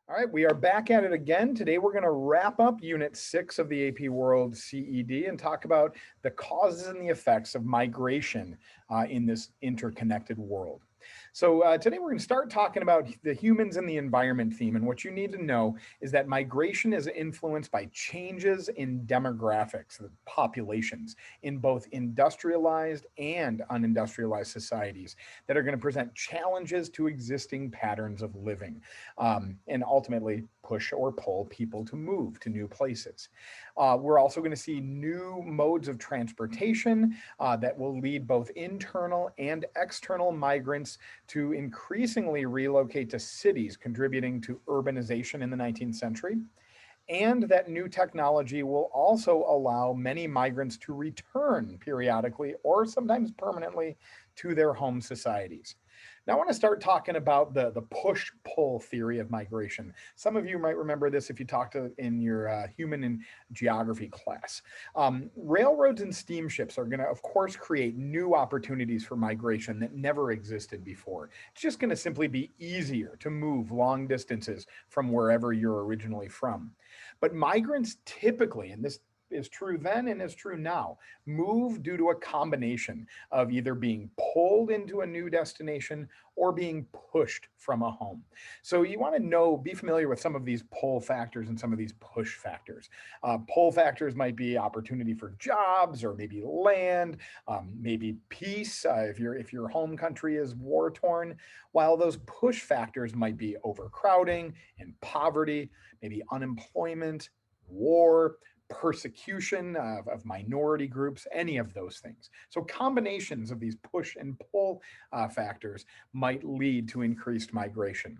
All right, we are back at it again. Today we're going to wrap up Unit 6 of the AP World CED and talk about the causes and the effects of migration in this interconnected world. So today we're going to start talking about the humans and the environment theme. And what you need to know is that migration is influenced by changes in demographics, the populations in both industrialized and unindustrialized societies that are going to present challenges to existing patterns of living and ultimately push or pull people to move to new places. We're also going to see new modes of transportation that will lead both internal and external migrants to increasingly relocate to cities, contributing to urbanization in the 19th century. And that new technology will also allow many migrants to return periodically or sometimes permanently to their home societies. Now, I want to start talking about the push pull theory of migration. Some of you might remember this if you talked to in your human and geography class. Railroads and steamships are going to, of course, create new opportunities for migration that never existed before. It's just going to simply be easier to move long distances from wherever you're originally from. But migrants typically, and this is true then and is true now, move due to a combination of either being pulled into a new destination or being pushed from a home. So you want to be familiar with some of these pull factors and some of these push factors. Pull factors might be opportunity for jobs or maybe land, maybe peace if your home country is war torn, while those push factors might be overcrowding and poverty, maybe unemployment, war, persecution of minority groups, any of those things. So combinations of these push and pull factors might lead to increased migration.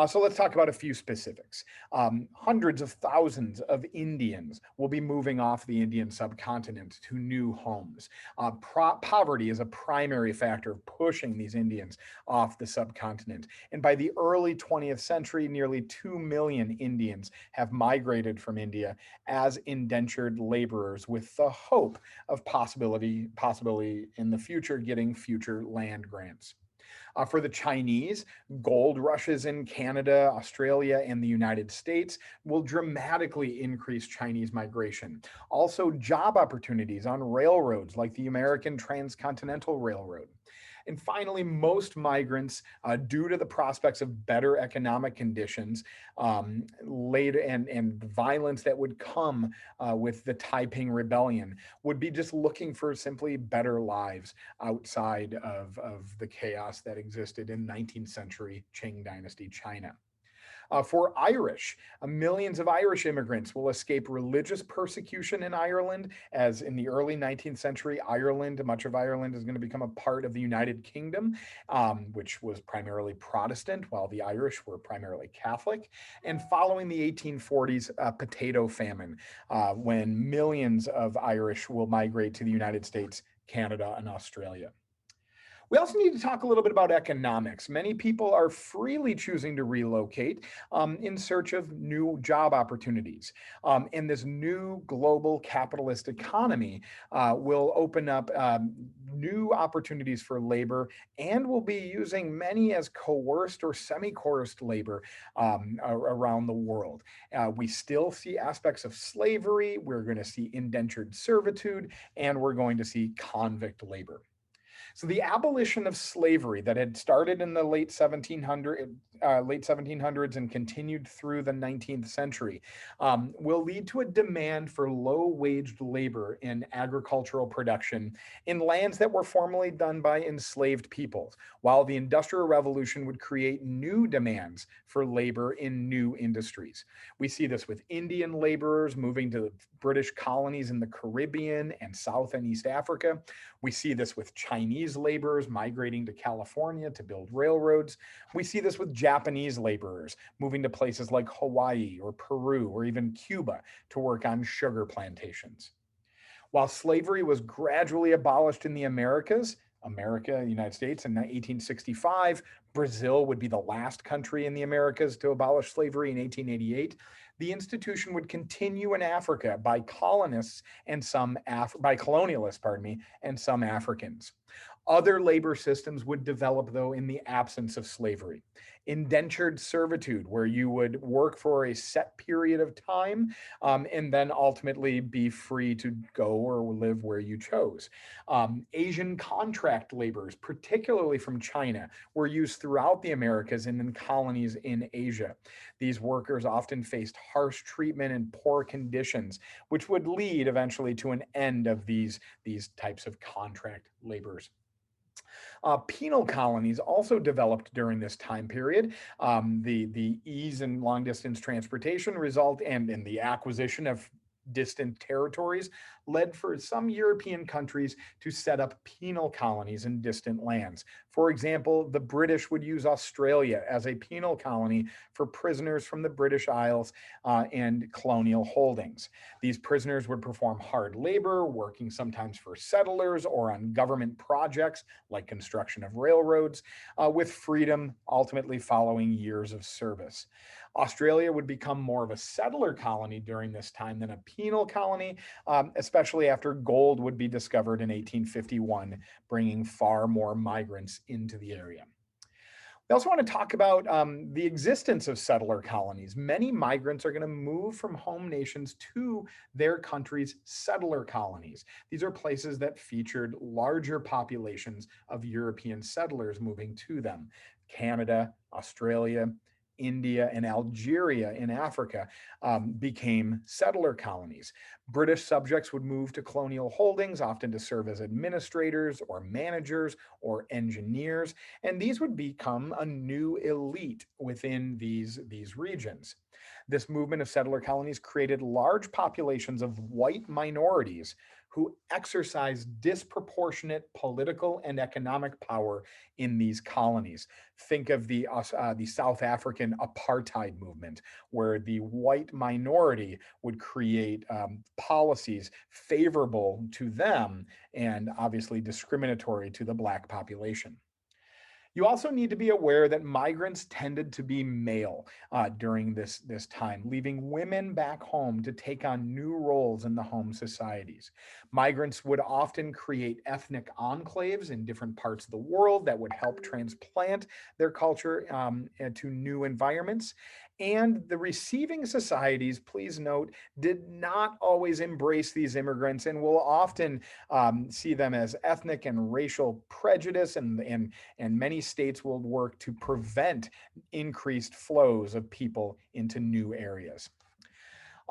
So let's talk about a few specifics. Hundreds of thousands of Indians will be moving off the Indian subcontinent to new homes. Poverty is a primary factor of pushing these Indians off the subcontinent. And by the early 20th century, nearly 2 million Indians have migrated from India as indentured laborers with the hope of possibly in the future getting future land grants. For the Chinese, gold rushes in Canada, Australia, and the United States will dramatically increase Chinese migration. Also, job opportunities on railroads like the American Transcontinental Railroad. And finally, most migrants, due to the prospects of better economic conditions, later and violence that would come with the Taiping Rebellion, would be just looking for simply better lives outside of the chaos that existed in 19th century Qing Dynasty China. For Irish, millions of Irish immigrants will escape religious persecution in Ireland, as in the early 19th century, much of Ireland is going to become a part of the United Kingdom, which was primarily Protestant, while the Irish were primarily Catholic. And following the 1840s potato famine, when millions of Irish will migrate to the United States, Canada, and Australia. We also need to talk a little bit about economics. Many people are freely choosing to relocate in search of new job opportunities. And this new global capitalist economy will open up new opportunities for labor and will be using many as coerced or semi coerced labor around the world. We still see aspects of slavery, we're going to see indentured servitude, and we're going to see convict labor. So the abolition of slavery that had started in the late 1700s and continued through the 19th century will lead to a demand for low-waged labor in agricultural production in lands that were formerly done by enslaved peoples, while the Industrial Revolution would create new demands for labor in new industries. We see this with Indian laborers moving to the British colonies in the Caribbean and South and East Africa. We see this with Chinese laborers migrating to California to build railroads. We see this with Japanese laborers moving to places like Hawaii or Peru or even Cuba to work on sugar plantations. While slavery was gradually abolished in the America, United States, in 1865, Brazil would be the last country in the Americas to abolish slavery in 1888. The institution would continue in Africa by colonialists, and some Africans. Other labor systems would develop, though, in the absence of slavery. indentured servitude, where you would work for a set period of time and then ultimately be free to go or live where you chose. Asian contract laborers, particularly from China, were used throughout the Americas and in colonies in Asia. These workers often faced harsh treatment and poor conditions, which would lead eventually to an end of these types of contract laborers. Penal colonies also developed during this time period. The ease in long distance transportation result and in the acquisition of distant territories led for some European countries to set up penal colonies in distant lands. For example, the British would use Australia as a penal colony for prisoners from the British Isles and colonial holdings. These prisoners would perform hard labor, working sometimes for settlers or on government projects like construction of railroads, with freedom ultimately following years of service. Australia would become more of a settler colony during this time than a penal colony, especially after gold would be discovered in 1851, bringing far more migrants into the area. We also want to talk about the existence of settler colonies. Many migrants are going to move from home nations to their country's settler colonies. These are places that featured larger populations of European settlers moving to them. Canada, Australia, India, and Algeria in Africa became settler colonies. British subjects would move to colonial holdings, often to serve as administrators or managers or engineers, and these would become a new elite within these regions. This movement of settler colonies created large populations of white minorities who exercised disproportionate political and economic power in these colonies. Think of the South African apartheid movement, where the white minority would create policies favorable to them and obviously discriminatory to the Black population. You also need to be aware that migrants tended to be male during this time, leaving women back home to take on new roles in the home societies. Migrants would often create ethnic enclaves in different parts of the world that would help transplant their culture to new environments. And the receiving societies, please note, did not always embrace these immigrants and will often see them as ethnic and racial prejudice, and many states will work to prevent increased flows of people into new areas.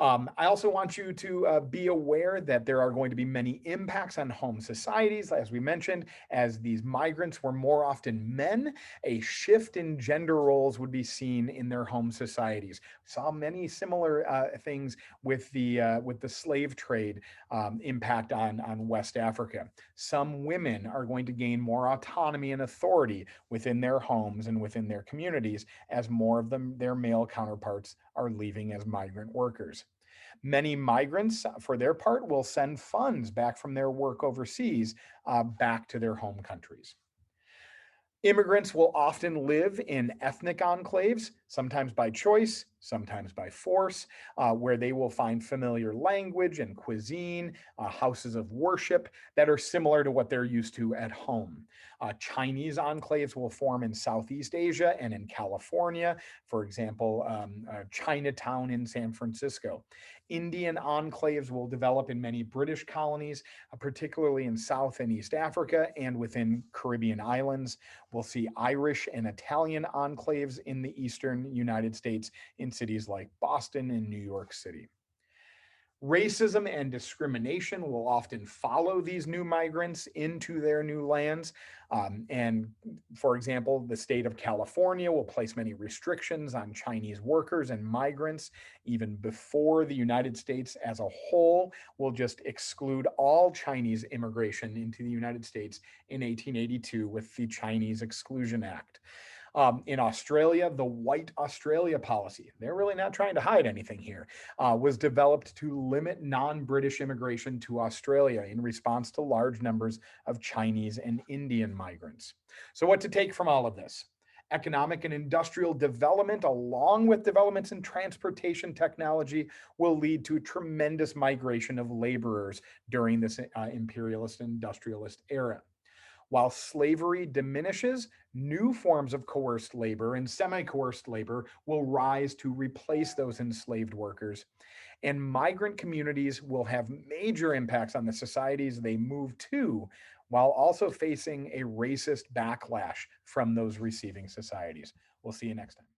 I also want you to be aware that there are going to be many impacts on home societies, as we mentioned, as these migrants were more often men. A shift in gender roles would be seen in their home societies. Saw many similar things with the slave trade impact on West Africa. Some women are going to gain more autonomy and authority within their homes and within their communities as more of them, their male counterparts, are leaving as migrant workers. Many migrants, for their part, will send funds back from their work overseas back to their home countries. Immigrants will often live in ethnic enclaves, sometimes by choice, sometimes by force, where they will find familiar language and cuisine, houses of worship that are similar to what they're used to at home. Chinese enclaves will form in Southeast Asia and in California, for example, Chinatown in San Francisco. Indian enclaves will develop in many British colonies, particularly in South and East Africa and within Caribbean islands. We'll see Irish and Italian enclaves in the eastern United States in cities like Boston and New York City. Racism and discrimination will often follow these new migrants into their new lands. And for example, the state of California will place many restrictions on Chinese workers and migrants even before the United States as a whole will just exclude all Chinese immigration into the United States in 1882 with the Chinese Exclusion Act. In Australia, the White Australia policy, they're really not trying to hide anything here, was developed to limit non-British immigration to Australia in response to large numbers of Chinese and Indian migrants. So what to take from all of this? Economic and industrial development, along with developments in transportation technology, will lead to a tremendous migration of laborers during this imperialist industrialist era. While slavery diminishes, new forms of coerced labor and semi coerced labor will rise to replace those enslaved workers. And migrant communities will have major impacts on the societies they move to, while also facing a racist backlash from those receiving societies. We'll see you next time.